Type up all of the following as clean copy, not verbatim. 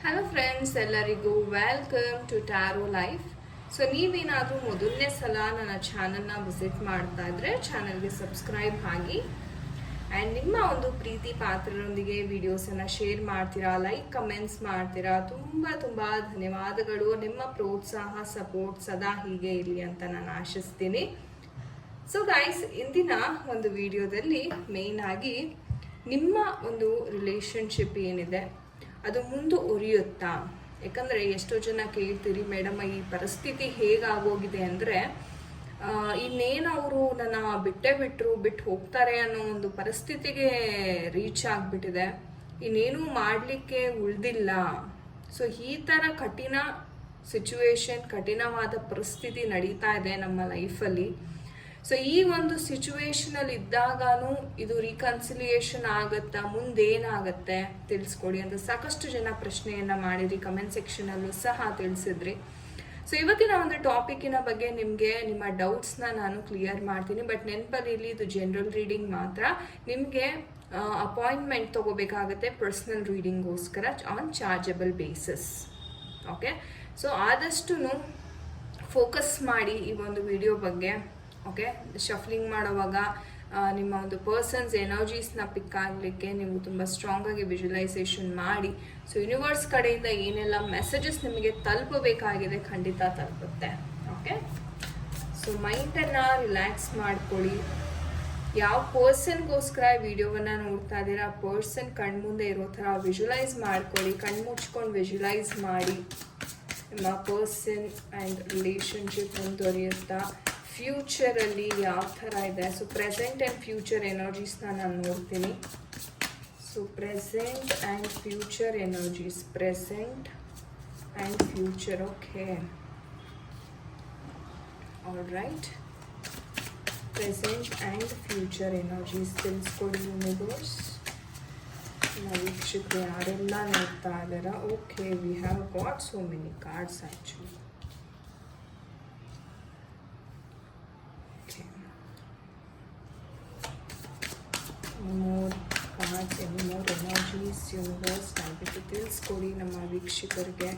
Hello friends, ಎಲ್ಲರಿಗೂ welcome to tarot life. So ನೀವೇನಾದರೂ ಮೊದಲನೇ ಸಲ ನನ್ನ ಚಾನಲ್ನ ವಿಸಿಟ್ ಮಾಡ್ತಾ ಇದ್ರೆ ಚಾನಲ್ಗೆ ಸಬ್ಸ್ಕ್ರೈಬ್ ಆಗಿ ಆ್ಯಂಡ್ ನಿಮ್ಮ ಒಂದು ಪ್ರೀತಿ ಪಾತ್ರರೊಂದಿಗೆ ವಿಡಿಯೋಸನ್ನು ಶೇರ್ ಮಾಡ್ತೀರಾ, ಲೈಕ್ ಕಮೆಂಟ್ಸ್ ಮಾಡ್ತೀರಾ. ತುಂಬ ತುಂಬ ಧನ್ಯವಾದಗಳು. ನಿಮ್ಮ ಪ್ರೋತ್ಸಾಹ ಸಪೋರ್ಟ್ ಸದಾ ಹೀಗೆ ಇರಲಿ ಅಂತ ನಾನು ಆಶಿಸ್ತೀನಿ. ಸೊ ಗೈಸ್, ಇಂದಿನ ಒಂದು ವಿಡಿಯೋದಲ್ಲಿ ಮೇಯ್ನ್ ಆಗಿ ನಿಮ್ಮ ಒಂದು ರಿಲೇಶನ್ಶಿಪ್ ಏನಿದೆ ಅದು ಮುಂದುವರಿಯುತ್ತಾ. ಯಾಕಂದರೆ ಎಷ್ಟೋ ಜನ ಕೇಳ್ತೀರಿ, ಮೇಡಮ್ ಈ ಪರಿಸ್ಥಿತಿ ಹೇಗಾಗೋಗಿದೆ ಅಂದರೆ ಇನ್ನೇನು ಅವರು ನನ್ನ ಬಿಟ್ಟು ಹೋಗ್ತಾರೆ ಅನ್ನೋ ಒಂದು ಪರಿಸ್ಥಿತಿಗೆ ರೀಚ್ ಆಗಿಬಿಟ್ಟಿದೆ, ಇನ್ನೇನು ಮಾಡಲಿಕ್ಕೆ ಉಳಿದಿಲ್ಲ. ಸೊ ಈ ಥರ ಕಠಿಣ ಸಿಚುವೇಶನ್, ಕಠಿಣವಾದ ಪರಿಸ್ಥಿತಿ ನಡೀತಾ ಇದೆ ನಮ್ಮ ಲೈಫಲ್ಲಿ. ಸೊ ಈ ಒಂದು ಸಿಚುವೇಶನಲ್ಲಿ ಇದ್ದಾಗೂ ಇದು ರೀಕನ್ಸಿಲಿಯೇಷನ್ ಆಗುತ್ತಾ, ಮುಂದೇನಾಗತ್ತೆ ತಿಳಿಸ್ಕೊಡಿ ಅಂತ ಸಾಕಷ್ಟು ಜನ ಪ್ರಶ್ನೆಯನ್ನು ಮಾಡಿರಿ, ಕಮೆಂಟ್ ಸೆಕ್ಷನಲ್ಲೂ ಸಹ ತಿಳಿಸಿದ್ರಿ. ಸೊ ಇವತ್ತಿನ ಒಂದು ಟಾಪಿಕ್ಕಿನ ಬಗ್ಗೆ ನಿಮಗೆ ನಿಮ್ಮ ಡೌಟ್ಸ್ನ ನಾನು ಕ್ಲಿಯರ್ ಮಾಡ್ತೀನಿ. ಬಟ್ ನೆನಪಲ್ಲಿ ಇದು ಜನರಲ್ ರೀಡಿಂಗ್ ಮಾತ್ರ. ನಿಮಗೆ ಅಪಾಯಿಂಟ್ಮೆಂಟ್ ತೊಗೋಬೇಕಾಗತ್ತೆ ಪರ್ಸ್ನಲ್ ರೀಡಿಂಗ್ಗೋಸ್ಕರ on chargeable basis. Okay, so ಆದಷ್ಟು ಫೋಕಸ್ ಮಾಡಿ ಈ ಒಂದು ವಿಡಿಯೋ ಬಗ್ಗೆ. ಓಕೆ, ಶಫ್ಲಿಂಗ್ ಮಾಡುವಾಗ ನಿಮ್ಮ ಒಂದು ಪರ್ಸನ್ಸ್ ಎನರ್ಜೀಸ್ನ ಪಿಕ್ ಆಗಲಿಕ್ಕೆ ನೀವು ತುಂಬ ಸ್ಟ್ರಾಂಗಾಗಿ ವಿಜುವಲೈಸೇಷನ್ ಮಾಡಿ. ಸೊ ಯೂನಿವರ್ಸ್ ಕಡೆಯಿಂದ ಏನೆಲ್ಲ ಮೆಸೇಜಸ್ ನಿಮಗೆ ತಲುಪಬೇಕಾಗಿದೆ ಖಂಡಿತ ತಲುಪುತ್ತೆ. ಓಕೆ, ಸೊ ಮೈಂಡನ್ನು ರಿಲ್ಯಾಕ್ಸ್ ಮಾಡ್ಕೊಳ್ಳಿ. ಯಾವ ಪರ್ಸನ್ಗೋಸ್ಕರ ವಿಡಿಯೋವನ್ನು ನೋಡ್ತಾ ಇದ್ದೀರಾ ಆ ಪರ್ಸನ್ ಕಣ್ಮುಂದೆ ಇರೋ ಥರ ವಿಜುವಲೈಸ್ ಮಾಡ್ಕೊಳ್ಳಿ. ಕಣ್ಣು ಮುಚ್ಕೊಂಡು ವಿಜುವಲೈಸ್ ಮಾಡಿ ನಿಮ್ಮ ಪರ್ಸನ್ ಆ್ಯಂಡ್ ರಿಲೇಶನ್ಶಿಪ್ ಮುಂದುವರಿಯುತ್ತಾ. ಫ್ಯೂಚರಲ್ಲಿ ಯಾವ ಥರ ಇದೆ, ಸೊ ಪ್ರೆಸೆಂಟ್ ಆ್ಯಂಡ್ ಫ್ಯೂಚರ್ ಎನರ್ಜೀಸ್ನ ನಾನು ನೋಡ್ತೀನಿ. So present and future energies, present and future. Okay, all right. Present and future energies ತಿಳಿಸ್ಕೊಡಿ ಯೂನಿವರ್ಸ್. ವೀಕ್ಷಕರು ಯಾರೆಲ್ಲ ನೋಡ್ತಾ ಇದ್ದಾರಾ? Okay, we have got so many cards actually. More cards, more energies universe ದಯವಿಟ್ಟು ತಿಳಿಸ್ಕೊಡಿ ನಮ್ಮ ವೀಕ್ಷಕರಿಗೆ.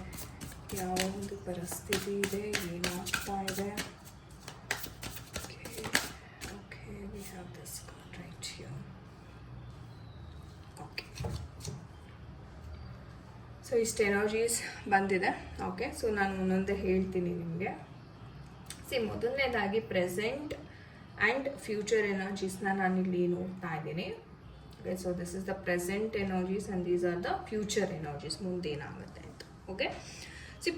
ಯಾವ ಒಂದು ಪರಿಸ್ಥಿತಿ ಇದೆ, ಏನಾಗ್ತಾ ಇದೆ. Okay, we have this card right here. Okay, so ಇಷ್ಟು ಎನರ್ಜೀಸ್ ಬಂದಿದೆ. ಓಕೆ, ಸೊ ನಾನು ಒಂದೊಂದೇ ಹೇಳ್ತೀನಿ ನಿಮಗೆ. ಮೊದಲನೇದಾಗಿ ಪ್ರೆಸೆಂಟ್ ಆ್ಯಂಡ್ ಫ್ಯೂಚರ್ ಎನರ್ಜೀಸ್ನ ನಾನಿಲ್ಲಿ ನೋಡ್ತಾ ಇದ್ದೀನಿ. Okay, so this is the present energies and these are the future energies, ಮುಂದೇನಾಗುತ್ತೆ ಅಂತ. ಓಕೆ,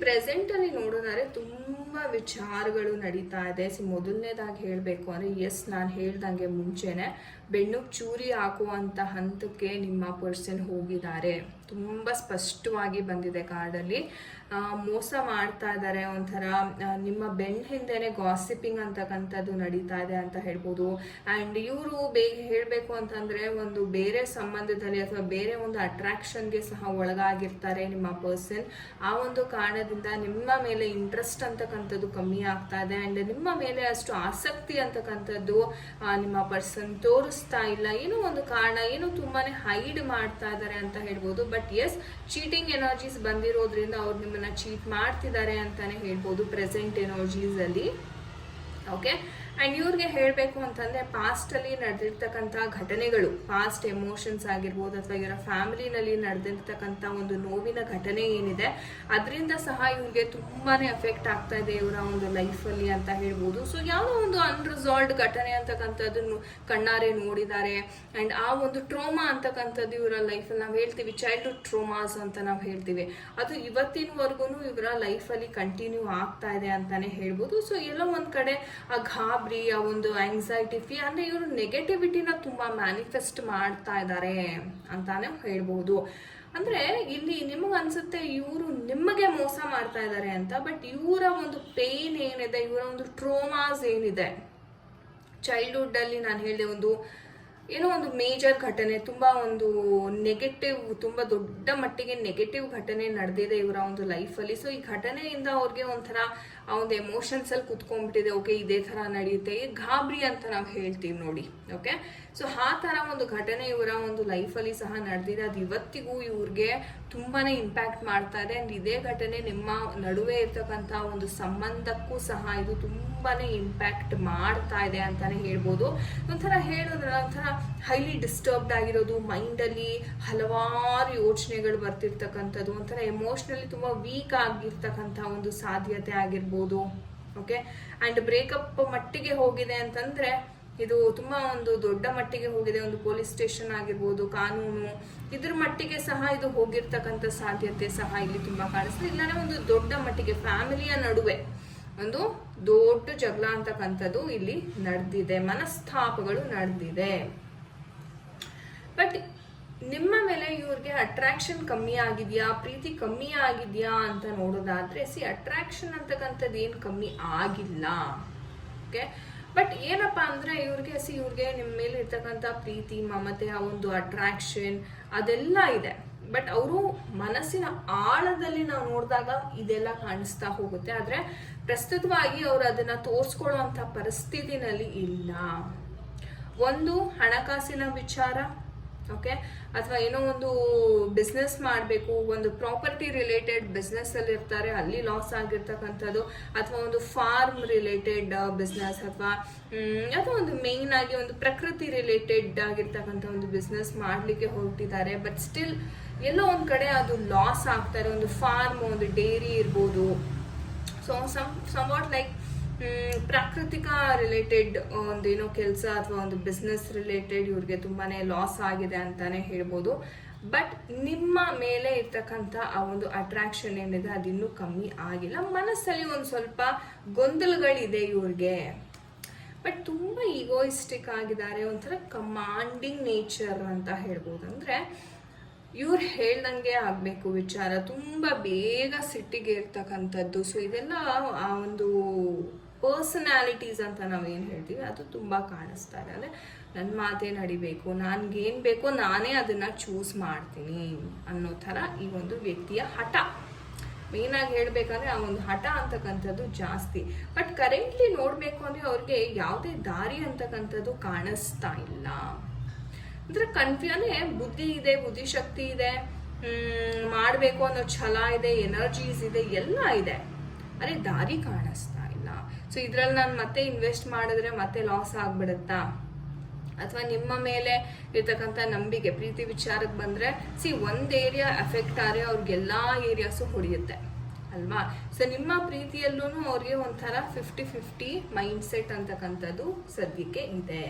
ಪ್ರೆಸೆಂಟಲ್ಲಿ ನೋಡೋದಾದ್ರೆ ತುಂಬ ವಿಚಾರಗಳು ನಡೀತಾ ಇದೆ. ಮೊದಲನೇದಾಗಿ ಹೇಳಬೇಕು ಅಂದರೆ, ಎಸ್, ನಾನು ಹೇಳ್ದಂಗೆ ಮುಂಚೆನೆ ಬೆನ್ನು ಚೂರಿ ಹಾಕುವಂಥ ಹಂತಕ್ಕೆ ನಿಮ್ಮ ಪರ್ಸನ್ ಹೋಗಿದ್ದಾರೆ. ತುಂಬ ಸ್ಪಷ್ಟವಾಗಿ ಬಂದಿದೆ ಕಾರ್ಡಲ್ಲಿ. ಮೋಸ ಮಾಡ್ತಾ ಇದ್ದಾರೆ, ಒಂಥರ ನಿಮ್ಮ ಬೆನ್ನ ಹಿಂದೆನೇ ಗಾಸಿಪಿಂಗ್ ಅಂತಕ್ಕಂಥದ್ದು ನಡೀತಾ ಇದೆ ಅಂತ ಹೇಳ್ಬೋದು. ಆ್ಯಂಡ್ ಇವರು ಹೇಳಬೇಕು ಅಂತಂದರೆ ಒಂದು ಬೇರೆ ಸಂಬಂಧದಲ್ಲಿ ಅಥವಾ ಬೇರೆ ಒಂದು ಅಟ್ರಾಕ್ಷನ್ಗೆ ಸಹ ಒಳಗಾಗಿರ್ತಾರೆ ನಿಮ್ಮ ಪರ್ಸನ್. ಆ ಒಂದು ಕಾರಣದಿಂದ ನಿಮ್ಮ ಮೇಲೆ ಇಂಟ್ರೆಸ್ಟ್ ಅಂತಕ್ಕಂಥದ್ದು ಕಮ್ಮಿ ಆಗ್ತಾ ಇದೆ. ಆ್ಯಂಡ್ ನಿಮ್ಮ ಮೇಲೆ ಅಷ್ಟು ಆಸಕ್ತಿ ಅಂತಕ್ಕಂಥದ್ದು ನಿಮ್ಮ ಪರ್ಸನ್ ತೋರಿಸ್ತಾ ಇಲ್ಲ. ಏನೋ ಒಂದು ಕಾರಣ, ಏನೋ ತುಂಬಾ ಹೈಡ್ ಮಾಡ್ತಾ ಇದ್ದಾರೆ ಅಂತ ಹೇಳ್ಬೋದು. ಬಟ್ ಎಸ್, ಚೀಟಿಂಗ್ ಎನರ್ಜೀಸ್ ಬಂದಿರೋದ್ರಿಂದ ಅವ್ರು ನಿಮ್ಮನ್ನ ಚೀಟ್ ಮಾಡ್ತಿದ್ದಾರೆ ಅಂತಾನೆ ಹೇಳ್ಬೋದು ಪ್ರೆಸೆಂಟ್ ಎನರ್ಜೀಸ್ ಅಲ್ಲಿ. ಓಕೆ, ಆ್ಯಂಡ್ ಇವ್ರಿಗೆ ಹೇಳಬೇಕು ಅಂತಂದರೆ ಪಾಸ್ಟಲ್ಲಿ ನಡೆದಿರ್ತಕ್ಕಂಥ ಘಟನೆಗಳು, ಪಾಸ್ಟ್ ಎಮೋಷನ್ಸ್ ಆಗಿರ್ಬೋದು ಅಥವಾ ಇವರ ಫ್ಯಾಮಿಲಿನಲ್ಲಿ ನಡೆದಿರ್ತಕ್ಕಂಥ ಒಂದು ನೋವಿನ ಘಟನೆ ಏನಿದೆ ಅದರಿಂದ ಸಹ ಇವ್ರಿಗೆ ತುಂಬಾ ಎಫೆಕ್ಟ್ ಆಗ್ತಾ ಇದೆ ಇವರ ಒಂದು ಲೈಫಲ್ಲಿ ಅಂತ ಹೇಳ್ಬೋದು. ಸೊ ಯಾವುದೋ ಒಂದು ಅನ್ರಿಸಾಲ್ವ್ಡ್ ಘಟನೆ ಅಂತಕ್ಕಂಥದ್ದನ್ನು ಕಣ್ಣಾರೆ ನೋಡಿದ್ದಾರೆ. ಆ್ಯಂಡ್ ಆ ಒಂದು ಟ್ರೋಮಾ ಅಂತಕ್ಕಂಥದ್ದು ಇವರ ಲೈಫಲ್ಲಿ ನಾವು ಹೇಳ್ತೀವಿ ಚೈಲ್ಡ್ಹುಡ್ ಟ್ರೋಮಾಸ್ ಅಂತ ನಾವು ಹೇಳ್ತೀವಿ, ಅದು ಇವತ್ತಿನವರೆಗೂ ಇವರ ಲೈಫಲ್ಲಿ ಕಂಟಿನ್ಯೂ ಆಗ್ತಾ ಇದೆ ಅಂತಾನೆ ಹೇಳ್ಬೋದು. ಸೊ ಎಲ್ಲೋ ಒಂದು ಕಡೆ ಆ ಗಾಬರಿ, ಆ ಒಂದು ಆಂಗ್ಸೈಟಿ ಫೀ ಅಂದರೆ ಇವರು ನೆಗೆಟಿವಿಟಿನ ತುಂಬ ಮ್ಯಾನಿಫೆಸ್ಟ್ ಮಾಡ್ತಾ ಇದ್ದಾರೆ ಅಂತಾನೆ ಹೇಳ್ಬೋದು. ಅಂದರೆ ಇಲ್ಲಿ ನಿಮಗೆ ಅನ್ಸುತ್ತೆ ಇವರು ನಿಮಗೆ ಮೋಸ ಮಾಡ್ತಾ ಇದ್ದಾರೆ ಅಂತ. ಬಟ್ ಇವರ ಒಂದು ಪೇನ್ ಏನಿದೆ, ಇವರ ಒಂದು ಟ್ರೋಮಾಸ್ ಏನಿದೆ ಚೈಲ್ಡ್ಹುಡ್ಡಲ್ಲಿ, ನಾನು ಹೇಳಿದೆ ಒಂದು ಏನೋ ಒಂದು ಮೇಜರ್ ಘಟನೆ, ತುಂಬಾ ಒಂದು ನೆಗೆಟಿವ್, ತುಂಬಾ ದೊಡ್ಡ ಮಟ್ಟಿಗೆ ನೆಗೆಟಿವ್ ಘಟನೆ ನಡೆದಿದೆ ಇವರ ಒಂದು ಲೈಫಲ್ಲಿ. ಸೊ ಈ ಘಟನೆಯಿಂದ ಅವ್ರಿಗೆ ಒಂಥರ ಆ ಒಂದು ಎಮೋಷನ್ಸ್ ಅಲ್ಲಿ ಕುತ್ಕೊಂಡ್ಬಿಟ್ಟಿದೆ. ಓಕೆ, ಇದೇ ತರ ನಡೆಯುತ್ತೆ, ಗಾಬರಿ ಅಂತ ನಾವು ಹೇಳ್ತೀವಿ ನೋಡಿ. ಓಕೆ, ಸೊ ಆ ತರ ಒಂದು ಘಟನೆ ಇವರ ಒಂದು ಲೈಫಲ್ಲಿ ಸಹ ನಡೆದಿದೆ. ಅದು ಇವತ್ತಿಗೂ ಇವ್ರಿಗೆ ತುಂಬಾನೇ ಇಂಪ್ಯಾಕ್ಟ್ ಮಾಡ್ತಾ ಇದೆ. ಅಂಡ್ ಇದೇ ಘಟನೆ ನಿಮ್ಮ ನಡುವೆ ಇರ್ತಕ್ಕಂಥ ಒಂದು ಸಂಬಂಧಕ್ಕೂ ಸಹ ಇದು ತುಂಬಾನೇ ಇಂಪ್ಯಾಕ್ಟ್ ಮಾಡ್ತಾ ಇದೆ ಅಂತಾನೆ ಹೇಳ್ಬೋದು. ಒಂಥರ ಹೇಳಿದ್ರೆ ಒಂಥರ ಹೈಲಿ ಡಿಸ್ಟರ್ಬ್ಡ್ ಆಗಿರೋದು, ಮೈಂಡಲ್ಲಿ ಹಲವಾರು ಯೋಚನೆಗಳು ಬರ್ತಿರ್ತಕ್ಕಂಥದ್ದು, ಒಂಥರ ಎಮೋಷ್ನಲಿ ತುಂಬಾ ವೀಕ್ ಆಗಿರ್ತಕ್ಕಂಥ ಒಂದು ಸಾಧ್ಯತೆ ಆಗಿರ್ಬೋದು. ಓಕೆ, ಅಂಡ್ ಬ್ರೇಕಪ್ ಮಟ್ಟಿಗೆ ಹೋಗಿದೆ ಅಂತಂದ್ರೆ ಇದು ತುಂಬಾ ಒಂದು ದೊಡ್ಡ ಮಟ್ಟಿಗೆ ಹೋಗಿದೆ. ಒಂದು ಪೊಲೀಸ್ ಸ್ಟೇಷನ್ ಆಗಿರ್ಬೋದು, ಕಾನೂನು, ಇದ್ರ ಮಟ್ಟಿಗೆ ಸಹ ಇದು ಹೋಗಿರ್ತಕ್ಕಂಥ ಸಾಧ್ಯತೆ ಸಹ ಇಲ್ಲಿ ತುಂಬಾ ಕಾಣಿಸ್ತದೆ. ಇಲ್ಲಾಂದ್ರೆ ಒಂದು ದೊಡ್ಡ ಮಟ್ಟಿಗೆ ಫ್ಯಾಮಿಲಿಯ ನಡುವೆ ಒಂದು ದೊಡ್ಡ ಜಗಳ ಅಂತಕ್ಕಂಥದ್ದು ಇಲ್ಲಿ ನಡೆದಿದೆ, ಮನಸ್ತಾಪಗಳು ನಡೆದಿದೆ. ಬಟ್ ನಿಮ್ಮ ಮೇಲೆ ಇವ್ರಿಗೆ ಅಟ್ರಾಕ್ಷನ್ ಕಮ್ಮಿ ಆಗಿದ್ಯಾ, ಪ್ರೀತಿ ಕಮ್ಮಿ ಆಗಿದ್ಯಾ ಅಂತ ನೋಡೋದಾದ್ರೆ ಅಟ್ರಾಕ್ಷನ್ ಅಂತಕ್ಕಂಥದ್ದು ಏನು ಕಮ್ಮಿ ಆಗಿಲ್ಲ. ಓಕೆ, ಬಟ್ ಏನಪ್ಪಾ ಅಂದ್ರೆ ಇವ್ರಿಗೆ ನಿಮ್ಮ ಮೇಲೆ ಇರ್ತಕ್ಕಂಥ ಪ್ರೀತಿ, ಮಮತೆ, ಆ ಒಂದು ಅಟ್ರಾಕ್ಷನ್ ಅದೆಲ್ಲ ಇದೆ. ಬಟ್ ಅವರು ಮನಸ್ಸಿನ ಆಳದಲ್ಲಿ ನಾವು ನೋಡಿದಾಗ ಇದೆಲ್ಲ ಕಾಣಿಸ್ತಾ ಹೋಗುತ್ತೆ. ಆದ್ರೆ ಪ್ರಸ್ತುತವಾಗಿ ಅವರು ಅದನ್ನ ತೋರ್ಸ್ಕೊಳ್ಳೋ ಅಂತ ಪರಿಸ್ಥಿತಿನಲ್ಲಿ ಇಲ್ಲ. ಒಂದು ಹಣಕಾಸಿನ ವಿಚಾರ, ಓಕೆ, ಅಥವಾ ಏನೋ ಒಂದು ಬಿಸ್ನೆಸ್ ಮಾಡಬೇಕು, ಒಂದು ಪ್ರಾಪರ್ಟಿ ರಿಲೇಟೆಡ್ ಬಿಸ್ನೆಸ್ ಅಲ್ಲಿ ಇರ್ತಾರೆ, ಅಲ್ಲಿ ಲಾಸ್ ಆಗಿರ್ತಕ್ಕಂಥದ್ದು, ಅಥವಾ ಒಂದು ಫಾರ್ಮ್ ರಿಲೇಟೆಡ್ ಬಿಸ್ನೆಸ್, ಅಥವಾ ಒಂದು ಮೇನ್ ಆಗಿ ಒಂದು ಪ್ರಕೃತಿ ಸರಿಲೇಟೆಡ್ ಆಗಿರ್ತಕ್ಕಂಥ ಒಂದು ಬಿಸ್ನೆಸ್ ಮಾಡಲಿಕ್ಕೆ ಹೊರಟಿದ್ದಾರೆ. ಬಟ್ ಸ್ಟಿಲ್ ಎಲ್ಲೋ ಒಂದು ಕಡೆ ಅದು ಲಾಸ್ ಆಗ್ತಾರೆ. ಒಂದು ಫಾರ್ಮ್, ಒಂದು ಡೇರಿ ಇರ್ಬೋದು. ಸೊ ಸಮ್ ವಾಟ್ ಲೈಕ್ ಪ್ರಾಕೃತಿಕ ರಿಲೇಟೆಡ್ ಒಂದೇನೋ ಕೆಲಸ ಅಥವಾ ಒಂದು ಬಿಸ್ನೆಸ್ ರಿಲೇಟೆಡ್ ಇವ್ರಿಗೆ ತುಂಬಾನೇ ಲಾಸ್ ಆಗಿದೆ ಅಂತಾನೆ ಹೇಳ್ಬೋದು. ಬಟ್ ನಿಮ್ಮ ಮೇಲೆ ಇರ್ತಕ್ಕಂಥ ಆ ಒಂದು ಅಟ್ರಾಕ್ಷನ್ ಏನಿದೆ ಅದಿನ್ನೂ ಕಮ್ಮಿ ಆಗಿಲ್ಲ. ಮನಸ್ಸಲ್ಲಿ ಒಂದು ಸ್ವಲ್ಪ ಗೊಂದಲಗಳಿದೆ ಇವ್ರಿಗೆ. ಬಟ್ ತುಂಬ ಈಗೋಯಿಸ್ಟಿಕ್ ಆಗಿದ್ದಾರೆ, ಒಂಥರ ಕಮಾಂಡಿಂಗ್ ನೇಚರ್ ಅಂತ ಹೇಳ್ಬೋದು. ಅಂದರೆ ಇವ್ರು ಹೇಳ್ದಂಗೆ ಆಗಬೇಕು ವಿಚಾರ, ತುಂಬ ಬೇಗ ಸಿಟ್ಟಿಗೆ ಇರ್ತಕ್ಕಂಥದ್ದು. ಸೊ ಇದೆಲ್ಲ ಆ ಒಂದು ಪರ್ಸನಾಲಿಟೀಸ್ ಅಂತ ನಾವೇನು ಹೇಳ್ತೀವಿ ಅದು ತುಂಬ ಕಾಣಿಸ್ತಾ ಇದೆ. ಅಂದರೆ ನನ್ನ ಮಾತೇ ನಡಿಬೇಕು, ನನಗೇನು ಬೇಕೋ ನಾನೇ ಅದನ್ನು ಚೂಸ್ ಮಾಡ್ತೀನಿ ಅನ್ನೋ ಥರ ಈ ಒಂದು ವ್ಯಕ್ತಿಯ ಹಠ. ಮೇಯ್ನಾಗಿ ಹೇಳ್ಬೇಕಂದ್ರೆ ಆ ಒಂದು ಹಠ ಅಂತಕ್ಕಂಥದ್ದು ಜಾಸ್ತಿ. ಬಟ್ ಕರೆಂಟ್ಲಿ ನೋಡಬೇಕು ಅಂದರೆ ಅವ್ರಿಗೆ ಯಾವುದೇ ದಾರಿ ಅಂತಕ್ಕಂಥದ್ದು ಕಾಣಿಸ್ತಾ ಇಲ್ಲ. ಅಂದರೆ ಅಂದರೆ ಬುದ್ಧಿ ಇದೆ, ಬುದ್ಧಿಶಕ್ತಿ ಇದೆ, ಮಾಡಬೇಕು ಅನ್ನೋ ಛಲ ಇದೆ, ಎನರ್ಜೀಸ್ ಇದೆ, ಎಲ್ಲ ಇದೆ, ಅದೇ ದಾರಿ ಕಾಣಿಸ್ತಾ ಇಲ್ಲ. ಸೊ ಇದ್ರಲ್ಲಿ ನಾನು ಮತ್ತೆ ಇನ್ವೆಸ್ಟ್ ಮಾಡಿದ್ರೆ ಮತ್ತೆ ಲಾಸ್ ಆಗ್ಬಿಡುತ್ತಾ, ಅಥವಾ ನಿಮ್ಮ ಮೇಲೆ ಇರ್ತಕ್ಕಂಥ ನಂಬಿಕೆ, ಪ್ರೀತಿ ವಿಚಾರಕ್ಕೆ ಬಂದರೆ ಒಂದು ಏರಿಯಾ ಎಫೆಕ್ಟ್ ಆದರೆ ಅವ್ರಿಗೆಲ್ಲ ಏರಿಯಾಸು ಹೊಡೆಯುತ್ತೆ ಅಲ್ವಾ. ಸೊ ನಿಮ್ಮ ಪ್ರೀತಿಯಲ್ಲೂ ಅವ್ರಿಗೆ ಒಂಥರ 50-50 ಮೈಂಡ್ ಸೆಟ್ ಅಂತಕ್ಕಂಥದ್ದು ಸದ್ಯಕ್ಕೆ ಇದೆ.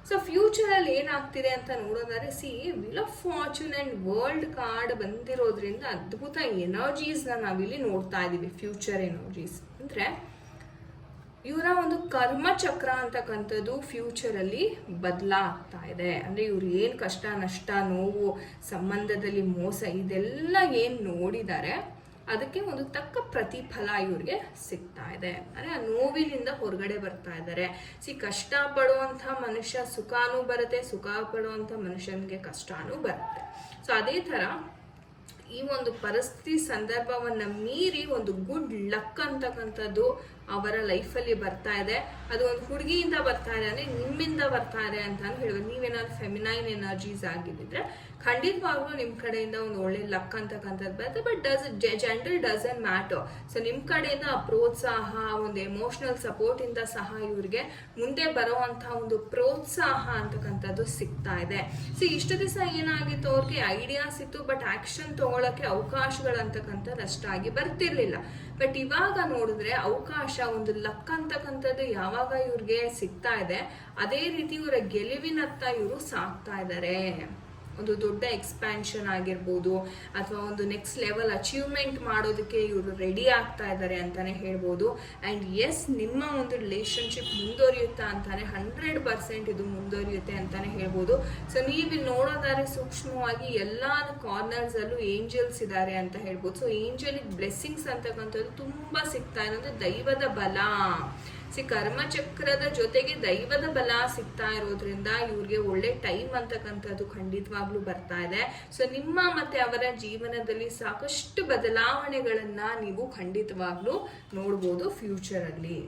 ಸೊ ಫ್ಯೂಚರಲ್ಲಿ ಏನಾಗ್ತಿದೆ ಅಂತ ನೋಡೋದಾದ್ರೆ wheel of fortune and world card ಬಂದಿರೋದ್ರಿಂದ ಅದ್ಭುತ ಎನರ್ಜೀಸ್ನ ನಾವಿಲ್ಲಿ ನೋಡ್ತಾ ಇದ್ದೀವಿ. ಫ್ಯೂಚರ್ ಎನರ್ಜೀಸ್ ಅಂದರೆ ಇವರ ಒಂದು ಕರ್ಮಚಕ್ರ ಅಂತಕ್ಕಂಥದ್ದು ಫ್ಯೂಚರಲ್ಲಿ ಬದಲಾಗ್ತಾ ಇದೆ. ಅಂದರೆ ಇವ್ರು ಏನು ಕಷ್ಟ, ನಷ್ಟ, ನೋವು, ಸಂಬಂಧದಲ್ಲಿ ಮೋಸ ಇದೆಲ್ಲ ಏನು ನೋಡಿದ್ದಾರೆ ಅದಕ್ಕೆ ಒಂದು ತಕ್ಕ ಪ್ರತಿಫಲ ಇವ್ರಿಗೆ ಸಿಗ್ತಾ ಇದೆ. ಅಂದರೆ ಆ ನೋವಿನಿಂದ ಹೊರಗಡೆ ಬರ್ತಾ ಇದ್ದಾರೆ. ಕಷ್ಟ ಪಡುವಂಥ ಮನುಷ್ಯ ಸುಖನೂ ಬರುತ್ತೆ, ಸುಖ ಪಡುವಂಥ ಮನುಷ್ಯನಿಗೆ ಕಷ್ಟನೂ ಬರುತ್ತೆ. ಸೊ ಅದೇ ಥರ ಈ ಒಂದು ಪರಿಸ್ಥಿತಿ ಸಂದರ್ಭವನ್ನು ಮೀರಿ ಒಂದು ಗುಡ್ ಲಕ್ ಅಂತಕ್ಕಂಥದ್ದು ಅವರ ಲೈಫಲ್ಲಿ ಬರ್ತಾ ಇದೆ. ಅದು ಒಂದು ಹುಡುಗಿಯಿಂದ ಬರ್ತಾ ಇದೆ, ಅಂದರೆ ನಿಮ್ಮಿಂದ ಬರ್ತಾ ಇದೆ ಅಂತ ಹೇಳ್ಬೋದು. ನೀವೇನಾದ್ರು ಫೆಮಿನೈನ್ ಎನರ್ಜೀಸ್ ಆಗಿದ್ದಿದ್ರೆ ಖಂಡಿತವಾಗ್ಲೂ ನಿಮ್ಮ ಕಡೆಯಿಂದ ಒಂದು ಒಳ್ಳೆ ಲಕ್ ಅಂತಕ್ಕಂಥದ್ದು ಬರುತ್ತೆ. But gender doesn't matter. So ನಿಮ್ಮ ಕಡೆಯಿಂದ ಪ್ರೋತ್ಸಾಹ, ಒಂದು ಎಮೋಷನಲ್ ಸಪೋರ್ಟಿಂದ ಸಹ ಇವ್ರಿಗೆ ಮುಂದೆ ಬರೋವಂಥ ಒಂದು ಪ್ರೋತ್ಸಾಹ ಅಂತಕ್ಕಂಥದ್ದು ಸಿಗ್ತಾ ಇದೆ. ಇಷ್ಟು ದಿವಸ ಏನಾಗಿತ್ತು, ಅವ್ರಿಗೆ ಐಡಿಯಾಸ್ ಇತ್ತು, ಬಟ್ ಆಕ್ಷನ್ ತಗೊಳಕ್ಕೆ ಅವಕಾಶಗಳು ಅಂತಕ್ಕಂಥದ್ದು ಅಷ್ಟಾಗಿ ಬರ್ತಿರ್ಲಿಲ್ಲ. ಬಟ್ ಇವಾಗ ನೋಡಿದ್ರೆ ಅವಕಾಶ, ಒಂದು ಲಕ್ ಅಂತಕ್ಕಂಥದ್ದು ಯಾವಾಗ ಇವ್ರಿಗೆ ಸಿಗ್ತಾ ಇದೆ ಅದೇ ರೀತಿ ಇವರ ಗೆಲುವಿನತ್ತ ಇವರು ಸಾಕ್ತಾ ಇದ್ದಾರೆ. ಒಂದು ದೊಡ್ಡ ಎಕ್ಸ್ಪ್ಯಾನ್ಷನ್ ಆಗಿರ್ಬೋದು, ಅಥವಾ ಒಂದು ನೆಕ್ಸ್ಟ್ ಲೆವೆಲ್ ಅಚೀವ್ಮೆಂಟ್ ಮಾಡೋದಕ್ಕೆ ಇವರು ರೆಡಿ ಆಗ್ತಾ ಇದ್ದಾರೆ ಅಂತಾನೆ ಹೇಳ್ಬೋದು. ಆ್ಯಂಡ್ ಎಸ್, ನಿಮ್ಮ ಒಂದು ರಿಲೇಶನ್ಶಿಪ್ ಮುಂದುವರಿಯುತ್ತಾ ಅಂತಾನೆ 100% ಇದು ಮುಂದುವರಿಯುತ್ತೆ ಅಂತಾನೆ ಹೇಳ್ಬೋದು. ಸೊ ನೀವು ನೋಡೋದಾದ್ರೆ ಸೂಕ್ಷ್ಮವಾಗಿ ಎಲ್ಲ ಕಾರ್ನರ್ಸ್ ಅಲ್ಲೂ ಏಂಜಲ್ಸ್ ಇದ್ದಾರೆ ಅಂತ ಹೇಳ್ಬೋದು. ಸೊ ಏಂಜಲಿಕ್ ಬ್ಲೆಸ್ಸಿಂಗ್ಸ್ ಅಂತಕ್ಕಂಥದ್ದು ತುಂಬಾ ಸಿಗ್ತಾ ಇರೋದು, ದೈವದ ಬಲ. ಕರ್ಮಚಕ್ರದ ಜೊತೆಗೆ ದೈವದ ಬಲ ಸಿಗ್ತಾ ಇರೋದ್ರಿಂದ ಇವ್ರಿಗೆ ಒಳ್ಳೆ ಟೈಮ್ ಅಂತಕ್ಕಂಥದ್ದು ಖಂಡಿತವಾಗ್ಲೂ ಬರ್ತಾ ಇದೆ. ಸೊ ನಿಮ್ಮ ಮತ್ತೆ ಅವರ ಜೀವನದಲ್ಲಿ ಸಾಕಷ್ಟು ಬದಲಾವಣೆಗಳನ್ನ ನೀವು ಖಂಡಿತವಾಗ್ಲೂ ನೋಡ್ಬೋದು ಫ್ಯೂಚರ್ ಅಲ್ಲಿ.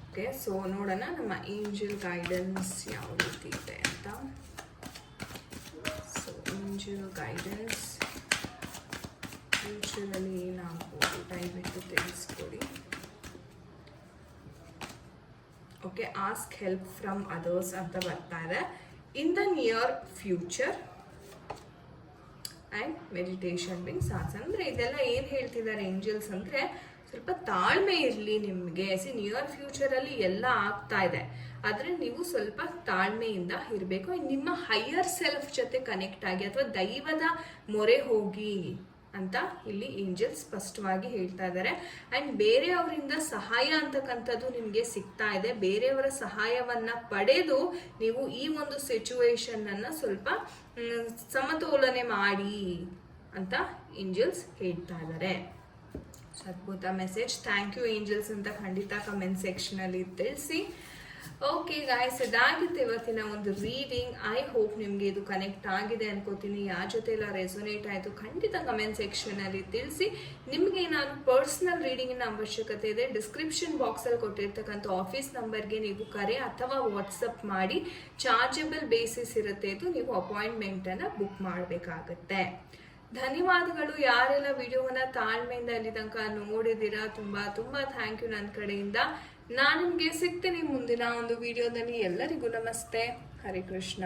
ಓಕೆ, ಸೊ ನೋಡೋಣ ನಮ್ಮ ಏಂಜಲ್ ಗೈಡೆನ್ಸ್ ಯಾವ ರೀತಿ ಇದೆ ಅಂತ. ಸೊ ಏಂಜಲ್ ಗೈಡೆನ್ಸ್ ಫ್ಯೂಚರಲ್ಲಿ ಏನಾಗ್ಬೋದು ದಯವಿಟ್ಟು ತಿಳಿಸ್ಕೊಡಿ. Okay, ask help from others ಅಂತ ಬರ್ತಾ ಇದೆ. In the near future and meditation brings answers ಅಂದರೆ ಇದೆಲ್ಲ ಏನು ಹೇಳ್ತಿದ್ದಾರೆ ಏಂಜಲ್ಸ್ ಅಂದರೆ ಸ್ವಲ್ಪ ತಾಳ್ಮೆ ಇರಲಿ ನಿಮಗೆ. ನಿಯರ್ ಫ್ಯೂಚರಲ್ಲಿ ಎಲ್ಲ ಆಗ್ತಾ ಇದೆ, ಆದರೆ ನೀವು ಸ್ವಲ್ಪ ತಾಳ್ಮೆಯಿಂದ ಇರಬೇಕು. ನಿಮ್ಮ ಹೈಯರ್ ಸೆಲ್ಫ್ ಜೊತೆ ಕನೆಕ್ಟ್ ಆಗಿ ಅಥವಾ ದೈವದ ಮೊರೆ ಹೋಗಿ ಅಂತ ಇಲ್ಲಿ ಏಂಜಲ್ಸ್ ಸ್ಪಷ್ಟವಾಗಿ ಹೇಳ್ತಾ ಇದ್ದಾರೆ. ಆ್ಯಂಡ್ ಬೇರೆಯವರಿಂದ ಸಹಾಯ ಅಂತಕ್ಕಂಥದ್ದು ನಿಮಗೆ ಸಿಗ್ತಾ ಇದೆ. ಬೇರೆಯವರ ಸಹಾಯವನ್ನ ಪಡೆದು ನೀವು ಈ ಒಂದು ಸಿಚುವೇಶನ್ ಅನ್ನ ಸ್ವಲ್ಪ ಸಮತೋಲನೆ ಮಾಡಿ ಅಂತ ಏಂಜಲ್ಸ್ ಹೇಳ್ತಾ ಇದ್ದಾರೆ. ಅದ್ಭುತ ಮೆಸೇಜ್. ಥ್ಯಾಂಕ್ ಯು ಏಂಜಲ್ಸ್ ಅಂತ ಖಂಡಿತ ಕಮೆಂಟ್ ಸೆಕ್ಷನ್ ಅಲ್ಲಿ ತಿಳಿಸಿ. ಓಕೆ ಗಾಯ್ಸ್, ಇದಾಗಿತ್ತು ಇವತ್ತಿನ ಒಂದು ರೀಡಿಂಗ್. ಐ ಹೋಪ್ ನಿಮಗೆ ಇದು ಕನೆಕ್ಟ್ ಆಗಿದೆ ಅನ್ಕೋತೀನಿ. ಯಾರ ಜೊತೆ ಎಲ್ಲ ರೆಸೊನೇಟ್ ಆಯಿತು ಖಂಡಿತ ಕಮೆಂಟ್ ಸೆಕ್ಷನ್ ಅಲ್ಲಿ ತಿಳಿಸಿ. ನಿಮ್ಗೆ ಏನಾದ್ರು ಪರ್ಸನಲ್ ರೀಡಿಂಗಿನ ಅವಶ್ಯಕತೆ ಇದೆ, ಡಿಸ್ಕ್ರಿಪ್ಷನ್ ಬಾಕ್ಸಲ್ಲಿ ಕೊಟ್ಟಿರ್ತಕ್ಕಂಥ ಆಫೀಸ್ ನಂಬರ್ಗೆ ನೀವು ಕರೆ ಅಥವಾ ವಾಟ್ಸಪ್ ಮಾಡಿ. ಚಾರ್ಜಬಲ್ ಬೇಸಿಸ್ ಇರುತ್ತೆ, ಇದು ನೀವು ಅಪಾಯಿಂಟ್ಮೆಂಟನ್ನು ಬುಕ್ ಮಾಡಬೇಕಾಗತ್ತೆ. ಧನ್ಯವಾದಗಳು ಯಾರೆಲ್ಲ ವಿಡಿಯೋವನ್ನ ತಾಳ್ಮೆಯಿಂದ ಅಲ್ಲಿ ತನಕ ನೋಡಿದ್ದೀರಾ. ತುಂಬಾ ತುಂಬಾ ಥ್ಯಾಂಕ್ ಯು ನನ್ನ ಕಡೆಯಿಂದ. ನಾನು ನಿಮಗೆ ಸಿಗ್ತೀನಿ ಮುಂದಿನ ಒಂದು ವಿಡಿಯೋದಲ್ಲಿ. ಎಲ್ಲರಿಗೂ ನಮಸ್ತೆ, ಹರೇ ಕೃಷ್ಣ.